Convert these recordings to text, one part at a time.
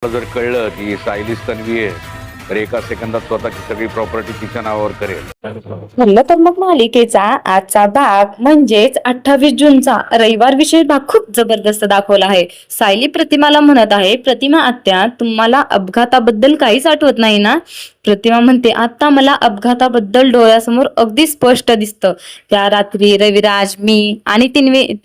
जर कळलं की सायलीच तन्वी आहे तर एका सेकंदात स्वतःची सगळी प्रॉपर्टी तिच्या नावावर करेल. म्हणलं तर मग मालिकेचा आजचा भाग म्हणजेच 28 जूनचा रविवार विशेष भाग खूप जबरदस्त दाखवला आहे. सायली प्रतिमाला म्हणत आहे, प्रतिमा आत्या तुम्हाला अपघाताबद्दल काहीच आठवत नाही ना? प्रतिमा म्हणते, आता मला अपघाताबद्दल डोळ्यासमोर अगदी स्पष्ट दिसतं. त्या रात्री रविराज, मी आणि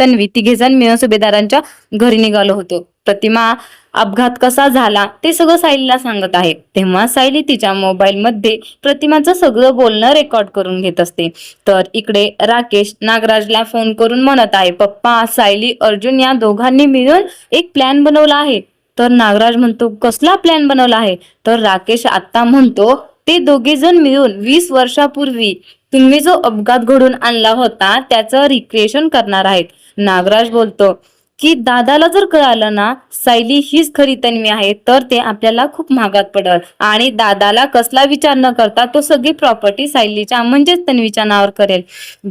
तन्वी तिघेजण मिळून सुभेदारांच्या घरी निघालो होतो. प्रतिमा अपघात कसा झाला ते सगळं सायलीला सांगत आहे. तेव्हा सायली तिच्या मोबाईल मध्ये प्रतिमाचं सगळं बोलणं रेकॉर्ड करून घेत असते. तर इकडे राकेश नागराजला फोन करून म्हणत आहे, पप्पा सायली अर्जुन या दोघांनी मिळून एक प्लॅन बनवला आहे. तर नागराज म्हणतो, कसला प्लॅन बनवला आहे? तर राकेश आता म्हणतो, ते दोघे जण मिळून 20 वर्षापूर्वी तुम्ही जो अपघात घडून आणला होता त्याचं रिक्रिएशन करणार आहेत. नागराज बोलतो की दादाला जर कळालं ना सायली हीच खरी तन्वी आहे तर ते आपल्याला खूप महागात पडेल आणि दादाला कसला विचार न करता तो सगळी प्रॉपर्टी सायलीच्या म्हणजेच तन्वीच्या नावावर करेल.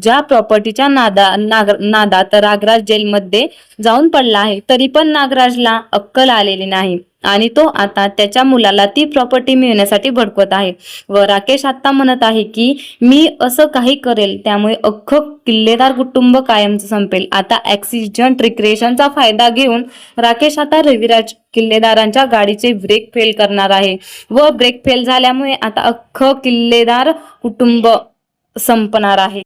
ज्या प्रॉपर्टीच्या नादात नागराज जेलमध्ये जाऊन पडला आहे तरी पण नागराजला अक्कल आलेली नाही आणि तो आता त्याच्या मुलाला ती प्रॉपर्टी मिळवण्यासाठी भडकवत आहे. व राकेश आता म्हणत आहे की मी असं काही करेल त्यामुळे अख्खं किल्लेदार कुटुंब कायमचं संपेल. आता ऍक्सिडेंट रिक्रिएशनचा फायदा घेऊन राकेश आता रविराज किल्लेदारांच्या गाडीचे ब्रेक फेल करणार आहे व ब्रेक फेल झाल्यामुळे आता अख्खं किल्लेदार कुटुंब संपणार आहे.